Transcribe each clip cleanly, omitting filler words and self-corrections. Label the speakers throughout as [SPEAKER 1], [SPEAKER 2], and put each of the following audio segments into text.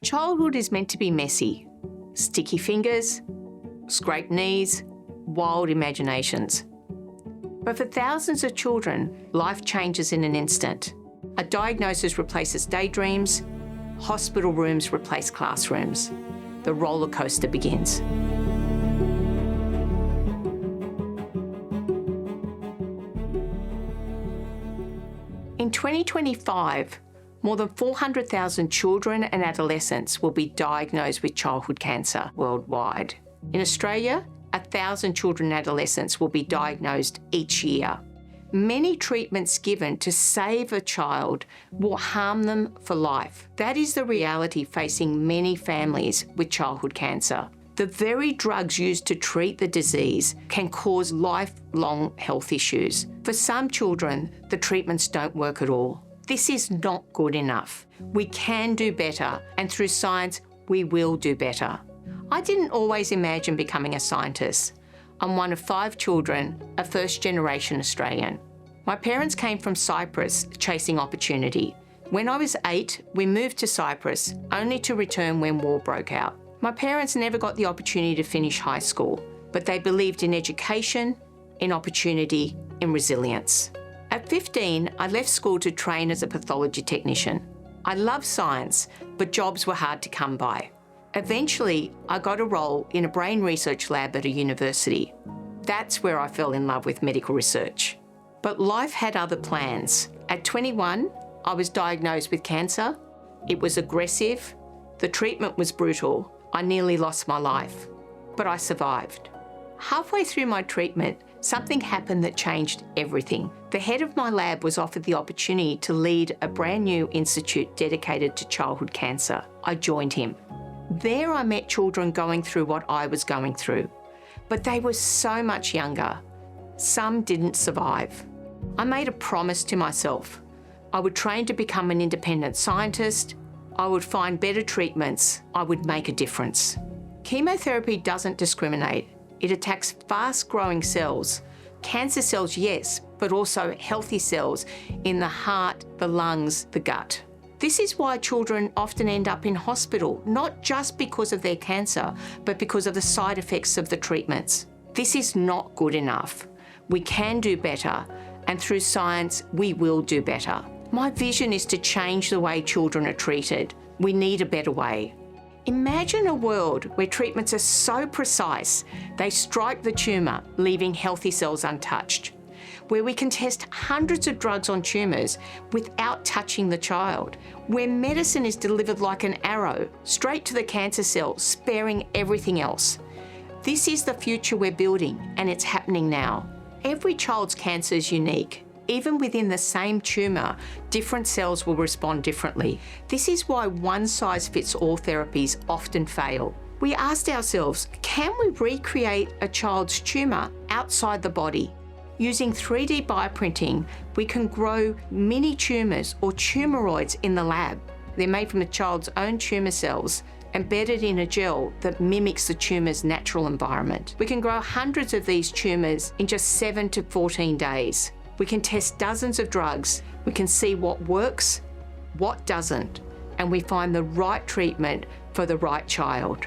[SPEAKER 1] Childhood is meant to be messy. Sticky fingers, scraped knees, wild imaginations. But for thousands of children, life changes in an instant. A diagnosis replaces daydreams, hospital rooms replace classrooms. The roller coaster begins. In 2025, more than 400,000 children and adolescents will be diagnosed with childhood cancer worldwide. In Australia, 1,000 children and adolescents will be diagnosed each year. Many treatments given to save a child will harm them for life. That is the reality facing many families with childhood cancer. The very drugs used to treat the disease can cause lifelong health issues. For some children, the treatments don't work at all. This is not good enough. We can do better, and through science, we will do better. I didn't always imagine becoming a scientist. I'm one of 5 children, a first-generation Australian. My parents came from Cyprus, chasing opportunity. When I was 8, we moved to Cyprus, only to return when war broke out. My parents never got the opportunity to finish high school, but they believed in education, in opportunity, in resilience. At 15, I left school to train as a pathology technician. I loved science, but jobs were hard to come by. Eventually, I got a role in a brain research lab at a university. That's where I fell in love with medical research. But life had other plans. At 21, I was diagnosed with cancer. It was aggressive. The treatment was brutal. I nearly lost my life, but I survived. Halfway through my treatment, something happened that changed everything. The head of my lab was offered the opportunity to lead a brand new institute dedicated to childhood cancer. I joined him. There I met children going through what I was going through, but they were so much younger. Some didn't survive. I made a promise to myself. I would train to become an independent scientist. I would find better treatments. I would make a difference. Chemotherapy doesn't discriminate. It attacks fast-growing cells. Cancer cells, yes, but also healthy cells in the heart, the lungs, the gut. This is why children often end up in hospital, not just because of their cancer, but because of the side effects of the treatments. This is not good enough. We can do better, and through science, we will do better. My vision is to change the way children are treated. We need a better way. Imagine a world where treatments are so precise, they strike the tumour, leaving healthy cells untouched. Where we can test hundreds of drugs on tumours without touching the child. Where medicine is delivered like an arrow, straight to the cancer cell, sparing everything else. This is the future we're building, and it's happening now. Every child's cancer is unique. Even within the same tumour, different cells will respond differently. This is why one-size-fits-all therapies often fail. We asked ourselves, can we recreate a child's tumour outside the body? Using 3D bioprinting, we can grow mini tumours or tumoroids in the lab. They're made from the child's own tumour cells, embedded in a gel that mimics the tumour's natural environment. We can grow hundreds of these tumours in just 7 to 14 days. We can test dozens of drugs. We can see what works, what doesn't, and we find the right treatment for the right child.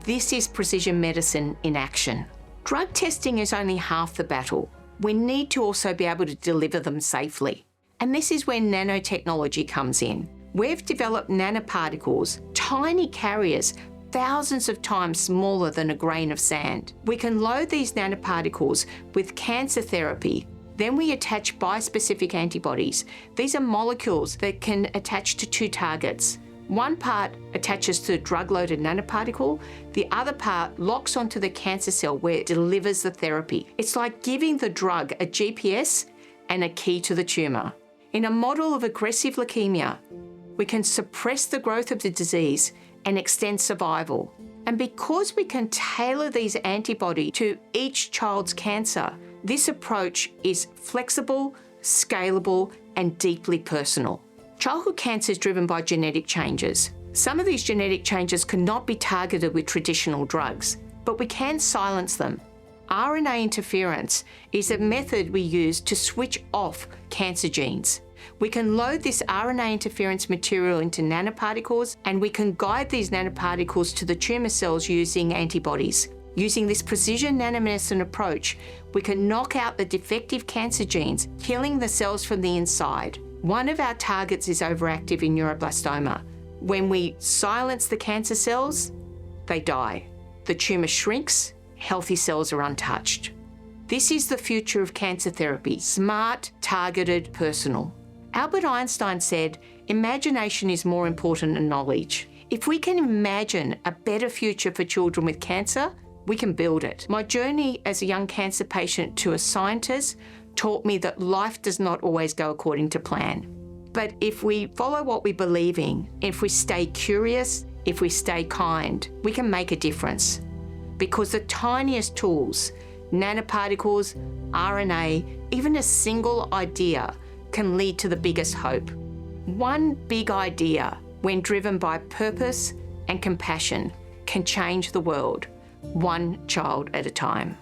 [SPEAKER 1] This is precision medicine in action. Drug testing is only half the battle. We need to also be able to deliver them safely. And this is where nanotechnology comes in. We've developed nanoparticles, tiny carriers, thousands of times smaller than a grain of sand. We can load these nanoparticles with cancer therapy. Then we attach bispecific antibodies. These are molecules that can attach to 2 targets. One part attaches to the drug-loaded nanoparticle, the other part locks onto the cancer cell where it delivers the therapy. It's like giving the drug a GPS and a key to the tumour. In a model of aggressive leukemia, we can suppress the growth of the disease and extend survival. And because we can tailor these antibodies to each child's cancer, this approach is flexible, scalable, and deeply personal. Childhood cancer is driven by genetic changes. Some of these genetic changes cannot be targeted with traditional drugs, but we can silence them. RNA interference is a method we use to switch off cancer genes. We can load this RNA interference material into nanoparticles, and we can guide these nanoparticles to the tumour cells using antibodies. Using this precision nanomedicine approach, we can knock out the defective cancer genes, killing the cells from the inside. One of our targets is overactive in neuroblastoma. When we silence the cancer cells, they die. The tumour shrinks, healthy cells are untouched. This is the future of cancer therapy: smart, targeted, personal. Albert Einstein said, "Imagination is more important than knowledge." If we can imagine a better future for children with cancer, we can build it. My journey as a young cancer patient to a scientist taught me that life does not always go according to plan. But if we follow what we believe in, if we stay curious, if we stay kind, we can make a difference. Because the tiniest tools, nanoparticles, RNA, even a single idea can lead to the biggest hope. One big idea, when driven by purpose and compassion, can change the world, one child at a time.